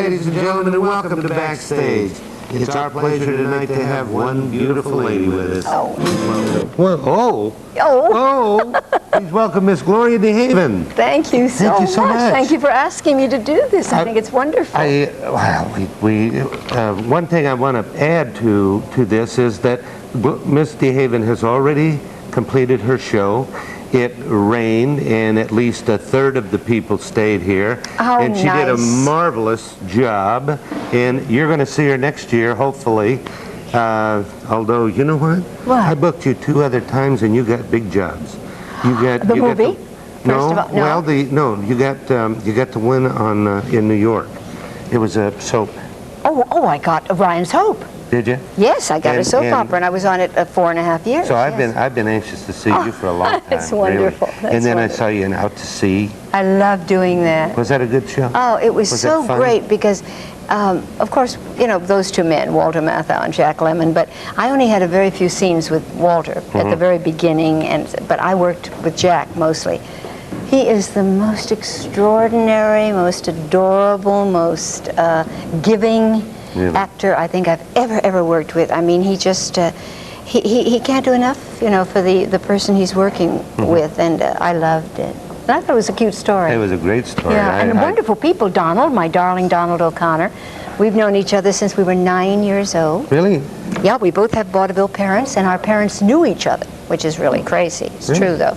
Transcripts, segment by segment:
ladies and gentlemen, and welcome to Backstage. It's our pleasure tonight to have one beautiful lady with us. Please welcome Miss Gloria DeHaven. Thank you so much. Thank you for asking me to do this. I think it's wonderful. One thing I want to add to this is that Miss DeHaven has already completed her show. It rained, and at least a third of the people stayed here. Oh, and she did a marvelous job. And you're going to see her next year, hopefully. Although, you know what? What? I booked you 2 other times, and you got big jobs. You got the movie. No, First of all, no. you got the win on in New York. It was a soap. Oh, I got Ryan's Hope. Did you? Yes, I got a soap opera, and I was on it 4.5 years. So I've been anxious to see you for a long time. It's wonderful. Really. And then wonderful. I saw you in Out to Sea. I love doing that. Was that a good show? Oh, it was so great because, of course, you know, those 2 men, Walter Matthau and Jack Lemmon, but I only had a very few scenes with Walter at the very beginning, but I worked with Jack mostly. He is the most extraordinary, most adorable, most giving actor I think I've ever worked with. I mean, he just he can't do enough, you know, for the person he's working with, and I loved it. And I thought it was a cute story. It was a great story. Yeah, and wonderful people. Donald, my darling Donald O'Connor. We've known each other since we were 9 years old. Really? Yeah, we both have vaudeville parents, and our parents knew each other, which is really crazy. It's true, though.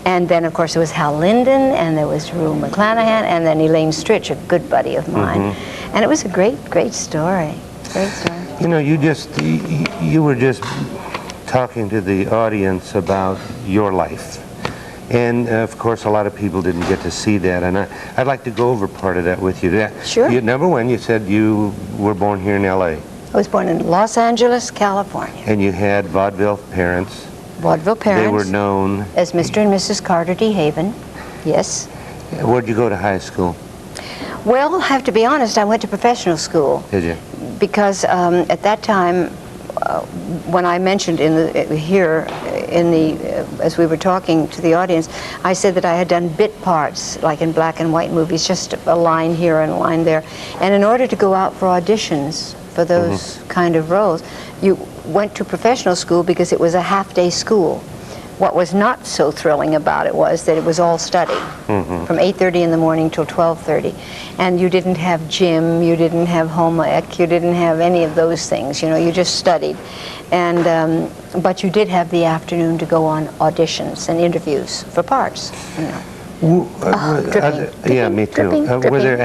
And then, of course, there was Hal Linden, and there was Rue McClanahan, and then Elaine Stritch, a good buddy of mine. And it was a great story. Great story. You know, you were just talking to the audience about your life. And, of course, a lot of people didn't get to see that, and I'd like to go over part of that with you. Sure. Number one, you said you were born here in L.A. I was born in Los Angeles, California. And you had vaudeville parents. Vaudeville parents. They were known as Mr. and Mrs. Carter DeHaven, yes. Where'd you go to high school? Well, I have to be honest, I went to professional school. Did you? Because at that time, when I mentioned as we were talking to the audience, I said that I had done bit parts, like in black and white movies, just a line here and a line there. And in order to go out for auditions for those kind of roles, you went to professional school because it was a half-day school. What was not so thrilling about it was that it was all study, from 8:30 in the morning till 12:30. And you didn't have gym, you didn't have homework, you didn't have any of those things, you know, you just studied. And, but you did have the afternoon to go on auditions and interviews for parts, you know. Yeah, me too. Were there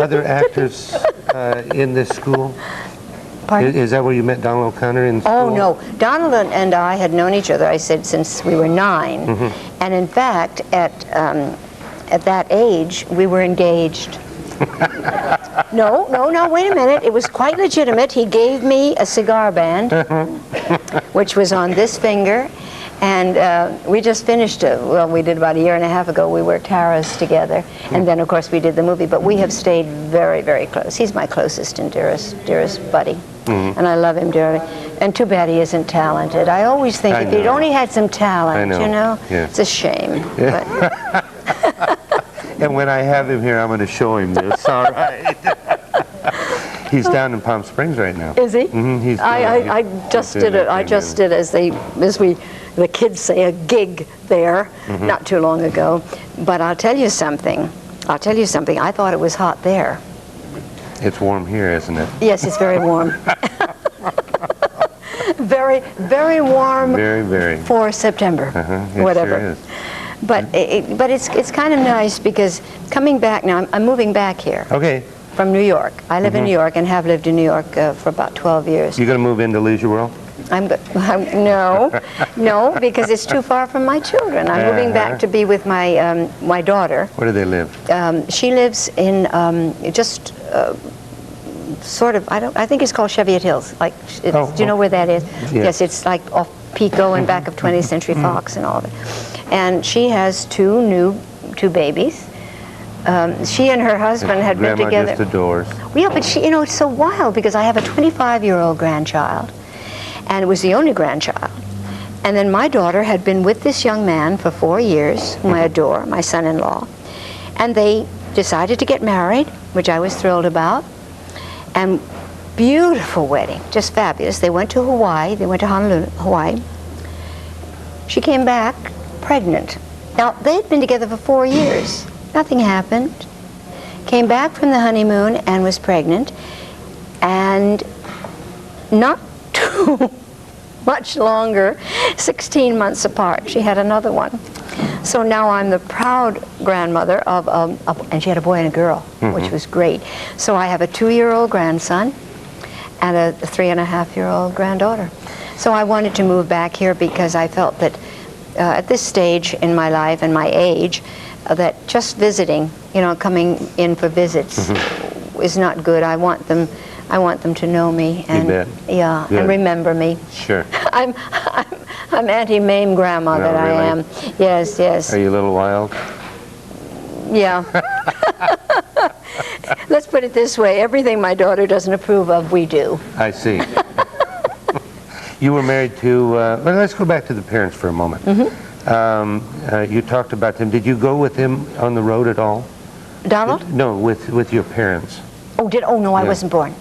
other actors in this school? Pardon? Is that where you met Donald O'Connor in school? Oh, no. Donald and I had known each other, I said, since we were 9. And in fact, at that age, we were engaged. No, wait a minute. It was quite legitimate. He gave me a cigar band, which was on this finger. And we just finished, well, we did about 1.5 years ago, we worked Harris together. And then, of course, we did the movie. But we have stayed very, very close. He's my closest and dearest buddy. And I love him dearly. And too bad he isn't talented. I always think if he'd only had some talent, you know, it's a shame. But and when I have him here, I'm going to show him this, all right? He's down in Palm Springs right now. Is he? He's I just did it. I just did, as the kids say, a gig there not too long ago. But I'll tell you something. I thought it was hot there. It's warm here, isn't it? Yes, it's very warm. Very, very warm. Very, very. For September, whatever. Sure is. But it's kind of nice because coming back now, I'm moving back here. Okay. From New York. I live in New York and have lived in New York for about 12 years. You going to move into Leisure World? No, because it's too far from my children. I'm moving back to be with my my daughter. Where do they live? She lives in sort of, I think it's called Cheviot Hills. Like, do you know where that is? Yes, it's like off Pico and back of 20th Century Fox and all of it. And she has two babies. She and her husband had been together. Grandma just adores. Yeah, but she, you know, it's so wild because I have a 25-year-old grandchild, and it was the only grandchild. And then my daughter had been with this young man for 4 years, whom I adore, my son-in-law, and they decided to get married, which I was thrilled about. And beautiful wedding, just fabulous. They went to Hawaii. They went to Honolulu, Hawaii. She came back pregnant. Now, they'd been together for 4 years. Nothing happened. Came back from the honeymoon and was pregnant. And not too much longer, 16 months apart, she had another one. So now I'm the proud grandmother of, and she had a boy and a girl, which was great. So I have a 2-year-old grandson and a 3.5-year-old granddaughter. So I wanted to move back here because I felt that at this stage in my life and my age, that just visiting, you know, coming in for visits is not good. I want them to know me and yeah, and remember me. Sure. I'm Auntie Mame Grandma that really? I am. Yes, yes. Are you a little wild? Yeah. Let's put it this way, everything my daughter doesn't approve of, we do. I see. You were married to, well, let's go back to the parents for a moment. You talked about them. Did you go with them on the road at all? Donald? No, with your parents. Oh, no, I wasn't born.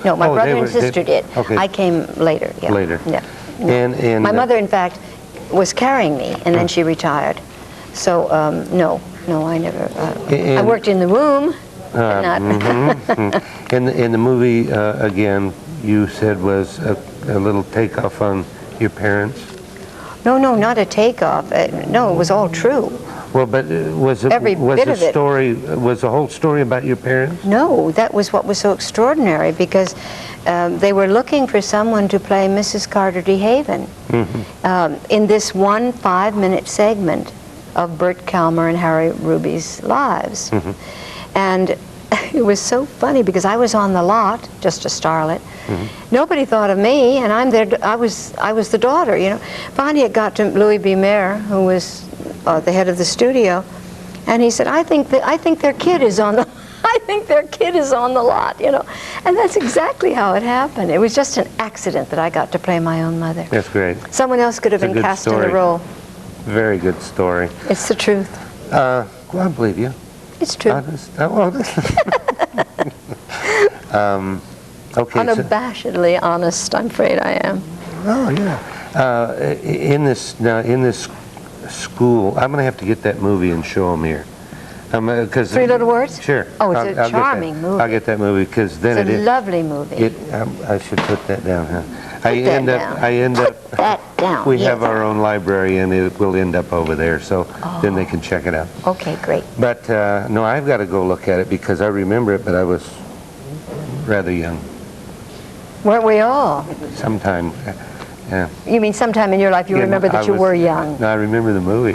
No, my brother and sister did. Okay. I came later. Yeah. Later. Yeah. No. And my mother, in fact, was carrying me, and then she retired. So, no, I never. I worked in the womb, but not. And the movie, again, you said was a little takeoff on your parents? No, not a takeoff. No, it was all true. Well, but was the whole story about your parents? No, that was what was so extraordinary, because they were looking for someone to play Mrs. Carter DeHaven in this one 5-minute segment of Bert Kalmer and Harry Ruby's lives. And it was so funny because I was on the lot, just a starlet. Nobody thought of me, and I'm there. I was the daughter, you know. Finally, it got to Louis B. Mayer, who was the head of the studio, and he said, "I think their kid is on the." I think their kid is on the lot, you know. And that's exactly how it happened. It was just an accident that I got to play my own mother. That's great. Someone else could have been cast in the role. Very good story. It's the truth. Well, I believe you. It's true. Okay. Unabashedly honest, I'm afraid I am. Oh yeah. In this school, I'm going to have to get that movie and show them here. 3 Little Words? Sure. Oh, it's a charming movie. I'll get that movie because then it's a lovely movie. I should put that down, huh? I end up. Put that down. We have our own library, and it will end up over there, so then they can check it out. Okay, great. But no, I've got to go look at it because I remember it, but I was rather young. Weren't we all? Sometime, yeah. You mean sometime in your life you remember that you were young? No, I remember the movie.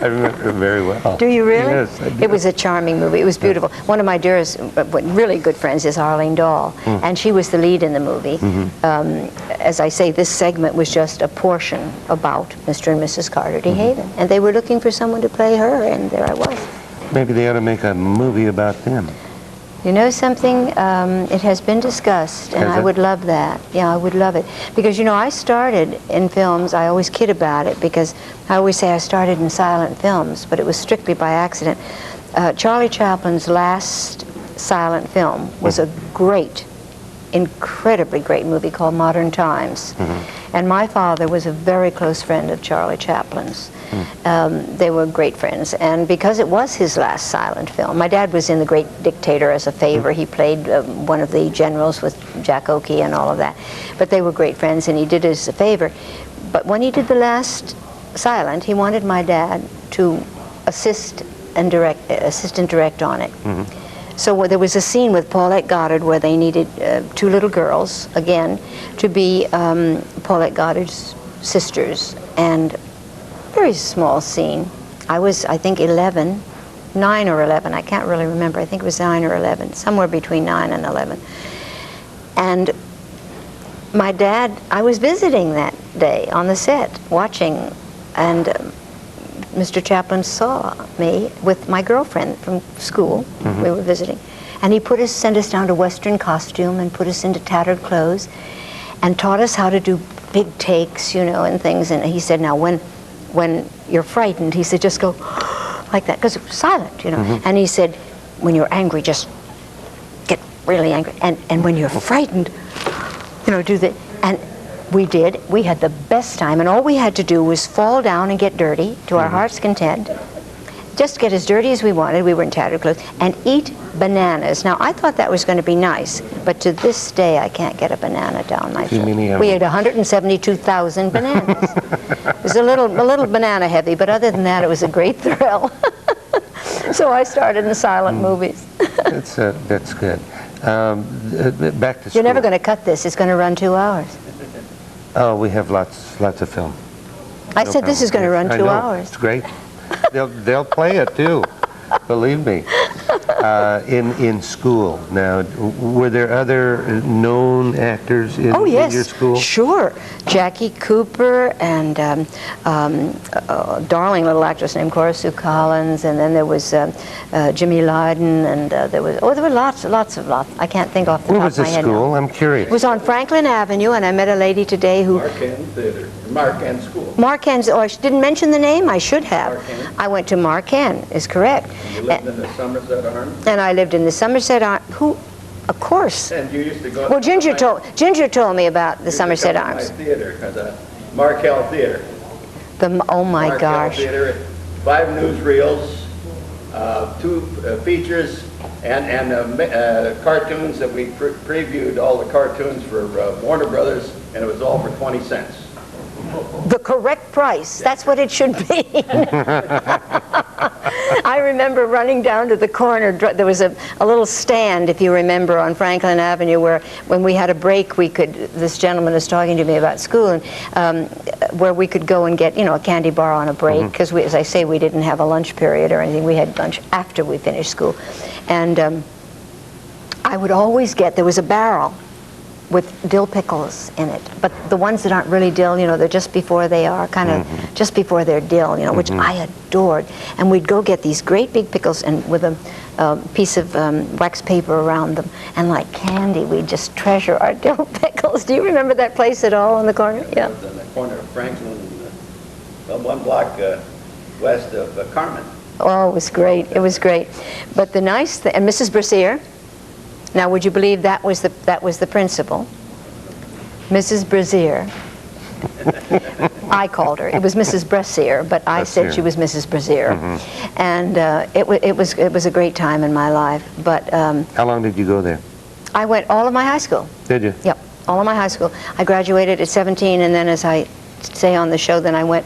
I remember it very well. Do you really? Yes, I do. It was a charming movie. It was beautiful. One of my dearest, really good friends is Arlene Dahl, and she was the lead in the movie. As I say, this segment was just a portion about Mr. and Mrs. Carter DeHaven, and they were looking for someone to play her, and there I was. Maybe they ought to make a movie about them. You know something? It has been discussed, and I would love that. Yeah, I would love it. Because, you know, I started in films. I always kid about it because I always say I started in silent films, but it was strictly by accident. Charlie Chaplin's last silent film was a great, incredibly great movie called Modern Times. And my father was a very close friend of Charlie Chaplin's. They were great friends, and because it was his last silent film, my dad was in The Great Dictator as a favor. He played one of the generals with Jack Oakey and all of that. But they were great friends, and he did it as a favor. But when he did the last silent, he wanted my dad to assist and direct on it. So there was a scene with Paulette Goddard where they needed 2 little girls, again, to be Paulette Goddard's sisters, and very small scene. I was, I think, 9 or 11, I can't really remember. I think it was 9 or 11, somewhere between 9 and 11. And my dad, I was visiting that day on the set, watching, and Mr. Chaplin saw me with my girlfriend from school. We were visiting. And he sent us down to Western costume and put us into tattered clothes and taught us how to do big takes, you know, and things. And he said, now when you're frightened, he said, just go, like that, because it was silent, you know. And he said, when you're angry, just get really angry. And when you're frightened, you know, do the, and we did. We had the best time, and all we had to do was fall down and get dirty to our heart's content. Just get as dirty as we wanted. We were in tattered clothes, and eat bananas. Now, I thought that was going to be nice, but to this day, I can't get a banana down my throat. We ate 172,000 bananas. It was a little banana heavy, but other than that, it was a great thrill. So I started in silent movies. That's good. Back to school. You're never going to cut this. It's going to run 2 hours. Oh, we have lots of film. I said this is going to run 2 hours. It's great. They'll play it too. Believe me. In school now, were there other known actors in your school? Sure. Jackie Cooper and darling little actress named Cora Sue Collins, and then there was Jimmy Lydon, and there were lots. I can't think off the top of my head. Where was the school? Now. I'm curious. It was on Franklin Avenue, and I met a lady today who... Marquand School. Marquand, I didn't mention the name, I should have. Marquand. I went to Marquand, is correct. And you lived in the Somerset Arms? And I lived in the Somerset Arms, of course. And you used to go... Well, Ginger told me about the Somerset Arms. My theater, the Markel Theater. Oh my gosh. Markel Theater, 5 newsreels, 2 features, and cartoons that we previewed all the cartoons for Warner Brothers, and it was all for 20 cents. The correct price. That's what it should be. I remember running down to the corner. There was a little stand, if you remember, on Franklin Avenue where when we had a break, this gentleman was talking to me about school, and where we could go and get, you know, a candy bar on a break, because as I say, we didn't have a lunch period or anything. We had lunch after we finished school. And I would always there was a barrel with dill pickles in it, but the ones that aren't really dill, you know, they're just before they are, kind of just before they're dill, you know, which I adored. And we'd go get these great big pickles, and with a piece of wax paper around them, and like candy, we'd just treasure our dill pickles. Do you remember that place at all on the corner? Yeah. It was on the corner of Franklin, 1 block west of Carmen. Oh, it was great. It was great. But the nice thing, and Mrs. Brassiere. Now, would you believe that was the principal, Mrs. Brassiere? I called her. It was Mrs. Brassiere, but I said she was Mrs. Brassiere, and it was a great time in my life. But how long did you go there? I went all of my high school. Did you? Yep, all of my high school. I graduated at 17, and then, as I say on the show, then I went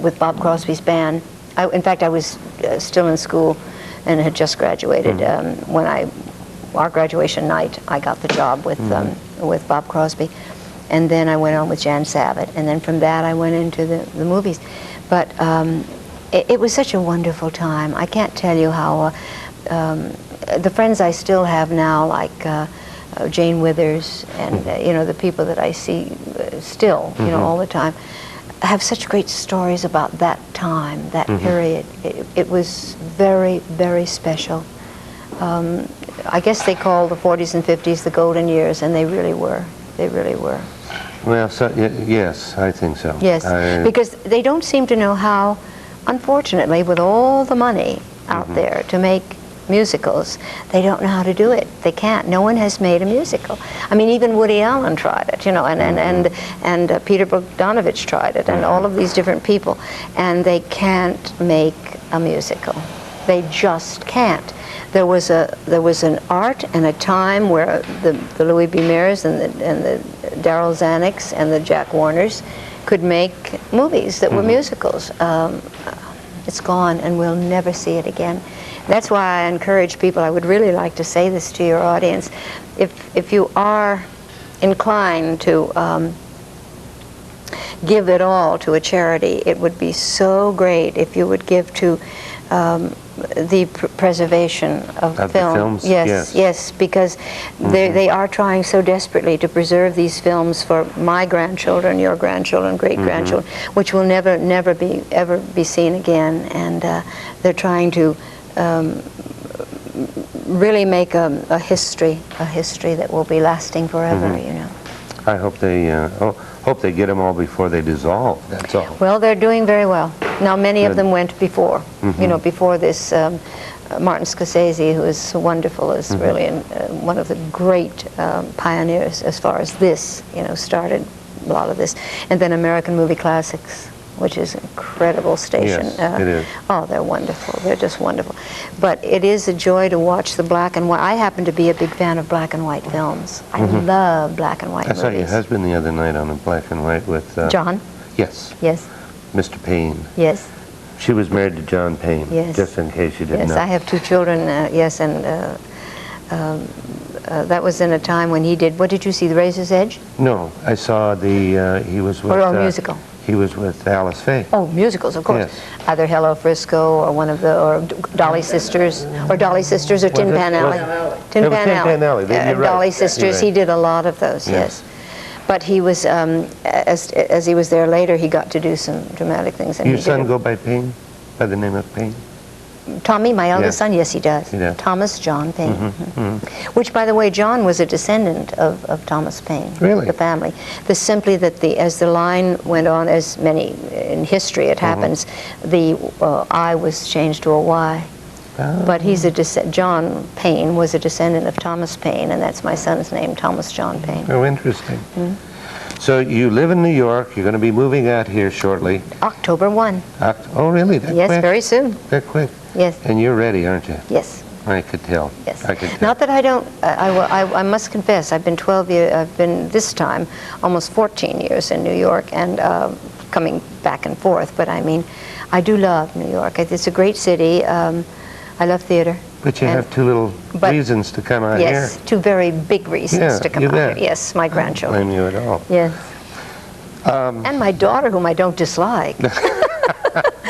with Bob Crosby's band. In fact, I was still in school and had just graduated when our graduation night, I got the job with Bob Crosby, and then I went on with Jan Savitt, and then from that I went into the movies. But it was such a wonderful time. I can't tell you how the friends I still have now, like Jane Withers, and you know, the people that I see still, you know, all the time, have such great stories about that time, that period. It was very, very special. I guess they call the 40s and 50s the golden years, and they really were. They really were. Well, yes, I think so. Yes, because they don't seem to know how, unfortunately, with all the money out there to make musicals, they don't know how to do it. They can't. No one has made a musical. I mean, even Woody Allen tried it, you know, and Peter Bogdanovich tried it, and all of these different people, and they can't make a musical. They just can't. There was an art and a time where the Louis B. Mayers and the Darryl Zanucks and the Jack Warners could make movies that were musicals. It's gone, and we'll never see it again. That's why I encourage people. I would really like to say this to your audience: if you are inclined to give it all to a charity, it would be so great if you would give to the preservation of film. The films? Yes, because they are trying so desperately to preserve these films for my grandchildren, your grandchildren, great-grandchildren, which will never be seen again. And they're trying to really make a history that will be lasting forever, you know. I hope they hope they get them all before they dissolve, that's all. Well, they're doing very well. Now, many of Good. them went before, you know, before this. Martin Scorsese, who is so wonderful, is really one of the great pioneers as far as this, you know, started a lot of this. And then American Movie Classics, which is an incredible station. Yes, it is. Oh, they're wonderful. They're just wonderful. But it is a joy to watch the black and white. I happen to be a big fan of black and white films. I love black and white I movies. saw your husband the other night on a black and white with... John? Yes, Yes. Mr. Payne. Yes. She was married to John Payne, Yes. just in case you didn't Yes, know. I have 2 children, yes, and that was in a time when he did, what did you see, The Razor's Edge? No, I saw he was with... Or a musical? He was with Alice Faye. Oh, musicals, of course. Yes. Either Hello Frisco or one of the, or Dolly Sisters, or Tin Pan Alley. Tin It was Pan Tin Alley. Pan Alley, you're right. Dolly Sisters, You're he right. did a lot of those, Yes. yes. But he was, as he was there later, he got to do some dramatic things. And Your he son did go by Payne? By the name of Payne? Tommy, my eldest Yes. son, yes, he does. He does. Thomas John Paine. Which, by the way, John was a descendant of Thomas Paine. Really? The family. Simply that as the line went on, as many in history it happens, the I was changed to a Y. Oh. But he's John Paine was a descendant of Thomas Paine, and that's my son's name, Thomas John Paine. Oh, interesting. So you live in New York. You're going to be moving out here shortly. October 1. Oh, really? That Yes, quick? very soon. That quick? Yes. And you're ready, aren't you? Yes. I could tell. Yes. I could tell. Not that I don't, I must confess, I've been 12 years, I've been this time almost 14 years in New York and coming back and forth, but I mean, I do love New York. It's a great city. I love theater. But you And- have 2 little but- reasons to come out Yes, here. 2 very big reasons Yeah, to come you out bet. here. Yes, my I don't grandchildren. blame you at all. Yes. And my daughter, whom I don't dislike.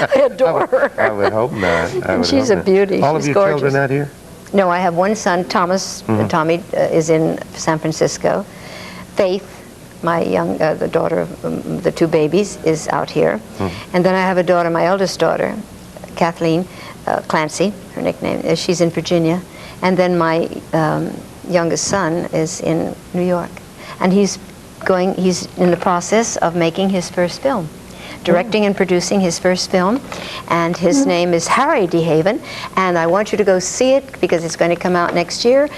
I adore her. I would hope not. I And would she's hope a not. beauty. All She's of your gorgeous. children out here? No, I have one son, Thomas. Tommy is in San Francisco. Faith, my the daughter of the 2 babies, is out here. And then I have a daughter, my eldest daughter, Kathleen Clancy, her nickname is. She's in Virginia. And then my youngest son is in New York. And he's in the process of making his first film. Directing and producing his first film, and his name is Harry DeHaven, and I want you to go see it because it's going to come out next year,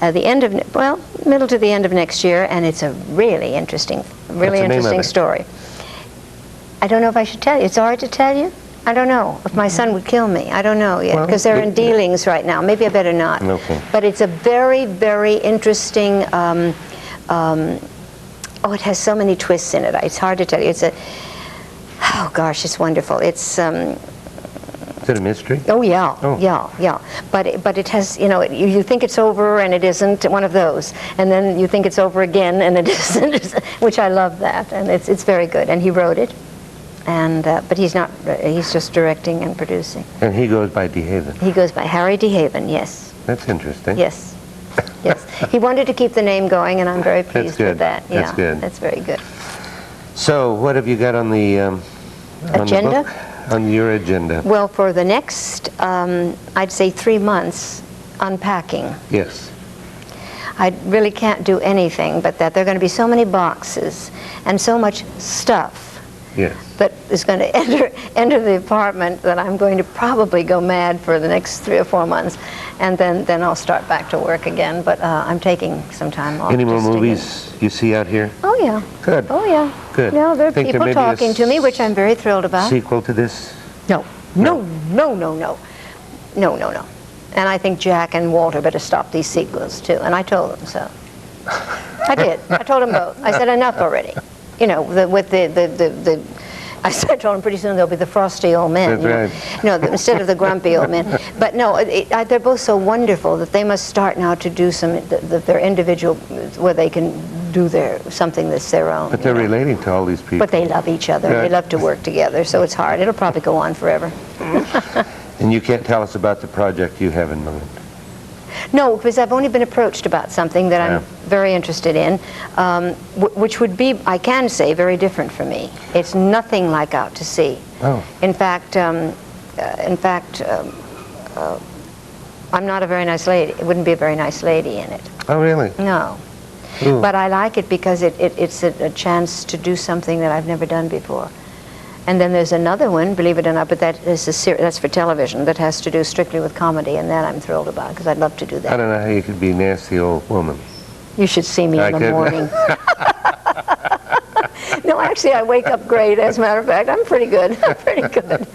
middle to the end of next year, and it's a really interesting, What's the name of it? story. I don't know if I should tell you. It's all right to tell you? I don't know. If my son would kill me, I don't know yet, Well, because they're in dealings right now. Maybe I better not. Okay. But it's a very, very interesting. It has so many twists in it. It's hard to tell you. Oh gosh, it's wonderful. It's Is it a mystery? oh yeah, Oh. yeah. But it has, you think it's over and it isn't, one of those, and then you think it's over again and it isn't, which I love that, and it's very good. And he wrote it, and but he's not. He's just directing and producing. And he goes by DeHaven. He goes by Harry DeHaven. Yes, That's interesting. yes, yes. He wanted to keep the name going, and I'm very pleased good. with that. Yeah, That's good. That's very good. So what have you got on the Agenda? On the book? On your agenda? Well, for the next, I'd say 3 months, unpacking. Yes. I really can't do anything but that. There are going to be so many boxes and so much stuff Yes. that is going to enter the apartment that I'm going to probably go mad for the next 3 or 4 months, and then I'll start back to work again. But I'm taking some time off. Any more just to get- movies you see out here? Oh yeah. Good. Oh yeah. Good. No, there are Think there people may be a talking to me, which I'm very thrilled about. Sequel to this? No. And I think Jack and Walter better stop these sequels too. And I told them so. I did. I told them both. I said enough already. I told them pretty soon there'll be the frosty old men. That's right. Instead of the grumpy old men. But no, they're both so wonderful that they must start now to do their individual, where they can do something that's their own. But they're relating to all these people. But they love each other. Yeah. They love to work together, so it's hard. It'll probably go on forever. And you can't tell us about the project you have in mind? No, because I've only been approached about something that I'm very interested in, which would be, I can say, very different from me. It's nothing like Out to Sea. Oh. In fact, I'm not a very nice lady. It wouldn't be a very nice lady in it. Oh, really? No. Ooh. But I like it because it's a chance to do something that I've never done before. And then there's another one, believe it or not, but that's for television, that has to do strictly with comedy, and that I'm thrilled about because I'd love to do I that. don't know how you could be a nasty old woman. You should see me in the morning. No, actually, I wake up great, as a matter of fact. I'm pretty good. I'm pretty good.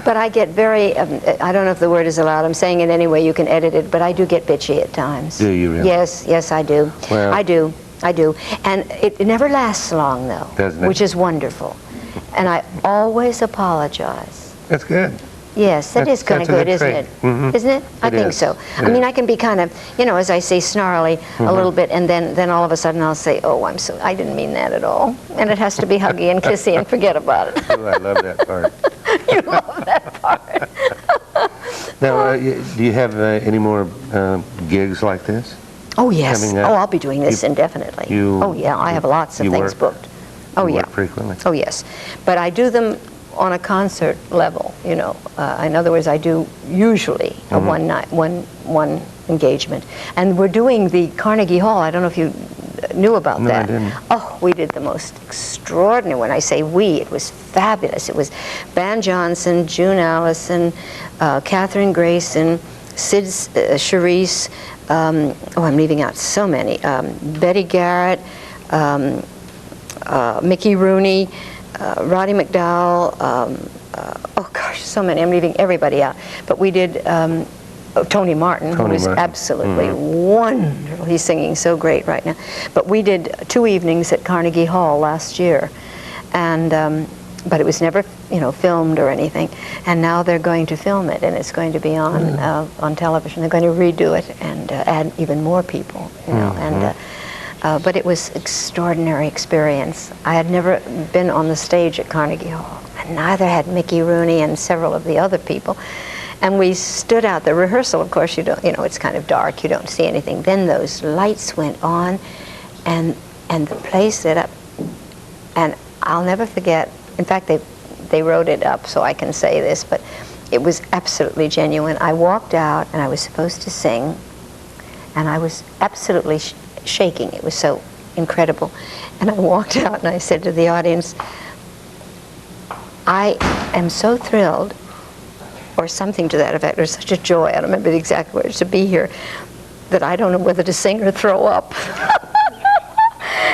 But I get very, I don't know if the word is allowed. I'm saying it anyway. You can edit it. But I do get bitchy at times. Do you really? Yes, I do. Well, I do. And it never lasts long, though. Doesn't it? Which is wonderful. And I always apologize. That's good. Yes, that is kind of good, isn't it? Mm-hmm. Isn't it? I think so. I mean, I can be kind of, as I say, snarly a little bit, and then all of a sudden I'll say, oh, I didn't mean that at all. And it has to be huggy and kissy and forget about it. Ooh, I love that part. You love that part. Now, do you have any more gigs like this? Oh, yes. Coming up? Oh, I'll be doing this indefinitely. Oh, yeah, I have lots of things booked. Oh, yeah. Work frequently? Oh, yes. But I do them on a concert level, in other words, I do usually a one engagement. And we're doing the Carnegie Hall. I don't know if you knew about No, that. I didn't. Oh, we did the most extraordinary. When I say we, it was fabulous. It was Van Johnson, June Allison, Catherine Grayson, Sid Charisse, I'm leaving out so many, Betty Garrett, Mickey Rooney, Roddy McDowell, oh gosh, so many. I'm leaving everybody out. But we did Tony Martin, who was absolutely wonderful. He's singing so great right now. But we did 2 evenings at Carnegie Hall last year, and but it was never, filmed or anything. And now they're going to film it, and it's going to be on television. They're going to redo it and add even more people, but it was an extraordinary experience. I had never been on the stage at Carnegie Hall, and neither had Mickey Rooney and several of the other people. And we stood out. The rehearsal, of course, it's kind of dark. You don't see anything. Then those lights went on, and the place lit up. And I'll never forget. In fact, they wrote it up, so I can say this, but it was absolutely genuine. I walked out, and I was supposed to sing, and I was absolutely shaking. It was so incredible. And I walked out and I said to the audience, I am so thrilled, or something to that effect, or such a joy, I don't remember the exact words, to be here, that I don't know whether to sing or throw up.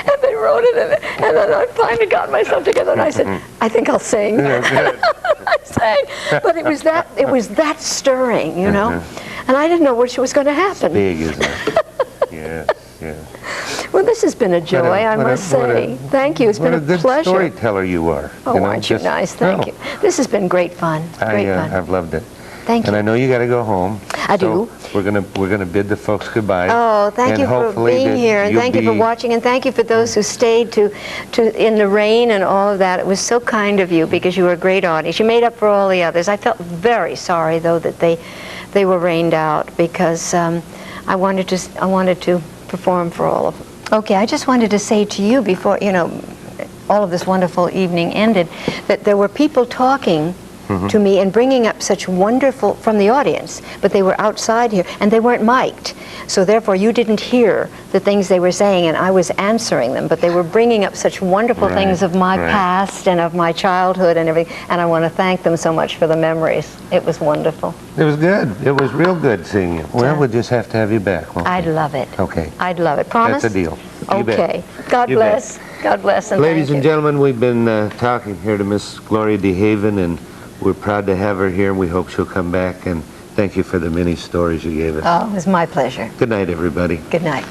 And they wrote it, and then I finally got myself together and I said, I think I'll sing. I sang. But it was that stirring, And I didn't know which was going to happen. Big, isn't it? Yes. Well, this has been a joy, I must say. Thank you. It's been a pleasure. What a good storyteller you are. Oh, aren't you nice? Thank you. This has been great fun. Great fun. I've loved it. Thank you. And I know you got to go home. I do. We're gonna bid the folks goodbye. Oh, thank you for being here, and thank you for watching, and thank you for those who stayed to in the rain and all of that. It was so kind of you, because you were a great audience. You made up for all the others. I felt very sorry though that they were rained out, because I wanted to perform for all of them. Okay, I just wanted to say to you before all of this wonderful evening ended, that there were people talking to me and bringing up such wonderful, from the audience, but they were outside here and they weren't mic'd, so therefore you didn't hear the things they were saying, and I was answering them, but they were bringing up such wonderful things of my past and of my childhood and everything, and I want to thank them so much for the memories. It was wonderful. It was good. It was real good seeing you. Well, we'll just have to have you back, won't we? I'd love it. Okay. I'd love it. Promise? That's a deal. You okay. bet. God You bless. bet. God bless, and Ladies thank and you. gentlemen, we've been talking here to Miss Gloria DeHaven, and we're proud to have her here, and we hope she'll come back, and thank you for the many stories you gave us. Oh, it was my pleasure. Good night, everybody. Good night.